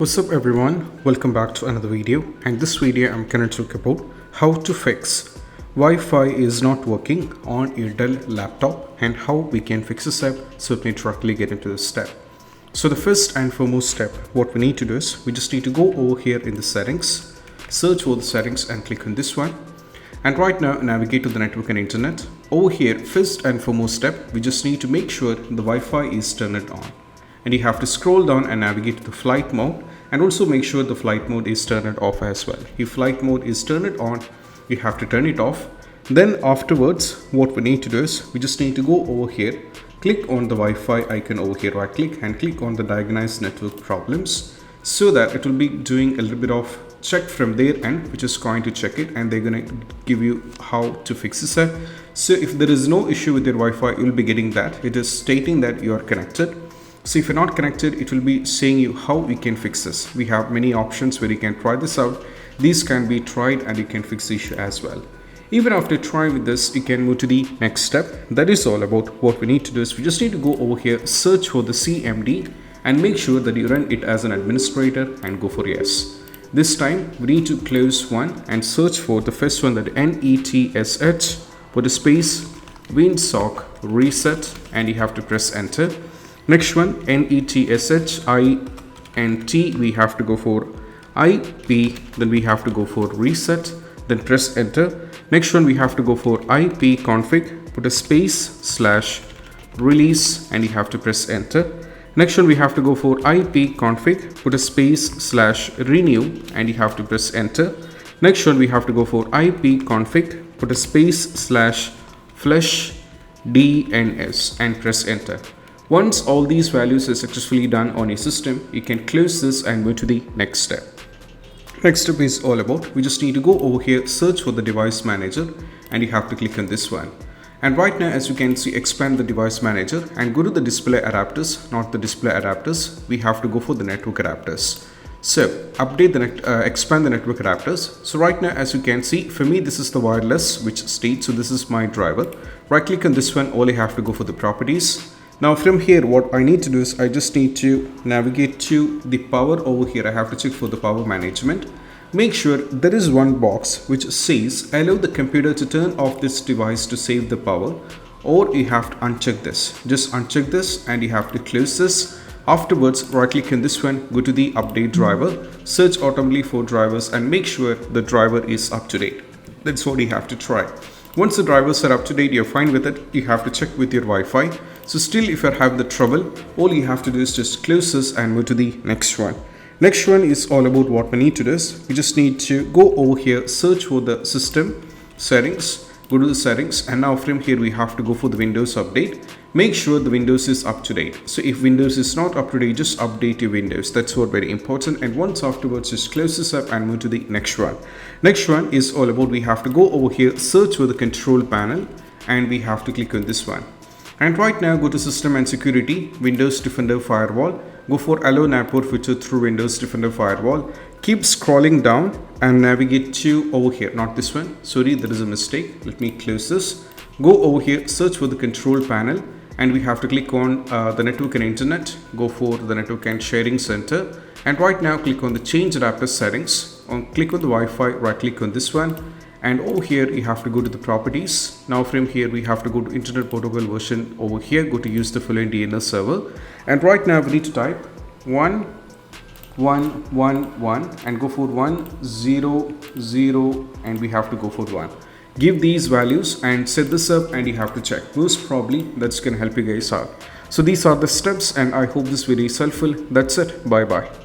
What's up everyone, welcome back to another video, and this video I'm going to talk about how to fix Wi-Fi is not working on your Dell laptop and how we can fix this up. So let me directly get into this step. So the first and foremost step, what we need to do is we just need to go over here in the settings, search for the settings and click on this one, and right now navigate to the network and internet. Over here, first and foremost step, we just need to make sure the Wi-Fi is turned on. And you have to scroll down and navigate to the flight mode, and also make sure the flight mode is turned off as well. If flight mode is turned on, you have to turn it off. Then afterwards, what we need to do is we just need to go over here, click on the Wi-Fi icon over here, right click and click on the diagnose network problems, so that it will be doing a little bit of check from their end, which is going to check it and they're going to give you how to fix this up. So if there is no issue with your Wi-Fi, you'll be getting that it is stating that you are connected. So if you're not connected, it will be saying you how we can fix this. We have many options where you can try this out. These can be tried and you can fix the issue as well. Even after trying with this, you can move to the next step. That is all about what we need to do is we just need to go over here, search for the CMD and make sure that you run it as an administrator and go for yes. This time we need to close one and search for the first one, that NETSH, put a space, WinSock reset, and you have to press enter. Next one, NETSHINT, we have to go for IP, then we have to go for reset, then press enter. Next one, we have to go for IP config, put a space / release, and you have to press enter. Next one, we have to go for IP config, put a space / renew, and you have to press enter. Next one, we have to go for IP config, put a space / flush DNS, and press enter. Once all these values are successfully done on your system, you can close this and move to the next step. Next step is all about, we just need to go over here, search for the device manager, and you have to click on this one. And right now, as you can see, expand the device manager and go to the display adapters, not the display adapters. We have to go for the network adapters. So update the expand the network adapters. So right now, as you can see, for me, this is the wireless which state. So this is my driver. Right click on this one, all you have to go for the properties. Now from here, what I need to do is I just need to navigate to the power over here. I have to check for the power management. Make sure there is one box which says allow the computer to turn off this device to save the power, or you have to uncheck this. Just uncheck this and you have to close this. Afterwards, right click on this one, go to the update driver, search automatically for drivers and make sure the driver is up to date. That's what you have to try. Once the drivers are up to date, you're fine with it. You have to check with your Wi-Fi. So still, if you have the trouble, all you have to do is just close this and move to the next one. Next one is all about what we need to do is we just need to go over here, search for the system settings, go to the settings, and now from here we have to go for the Windows update. Make sure the Windows is up to date. So if Windows is not up to date, just update your Windows. That's what very important. And once afterwards, just close this up and move to the next one. Next one is all about we have to go over here, search for the control panel, and we have to click on this one. And right now, go to System and Security, Windows Defender Firewall. Go for Allow Network Feature through Windows Defender Firewall. Keep scrolling down and navigate to over here, not this one. Sorry, there is a mistake. Let me close this. Go over here, search for the control panel, and we have to click on the network and internet. Go for the network and sharing center. And right now, click on the change adapter settings. Click on the Wi-Fi, right click on this one. And over here, you have to go to the properties. Now from here, we have to go to Internet Protocol version over here, go to use the full DNS server. And right now we need to type 1111 and go for 100, and we have to go for 1. Give these values and set this up and you have to check. Most probably that's going to help you guys out. So these are the steps and I hope this video is helpful. That's it. Bye bye.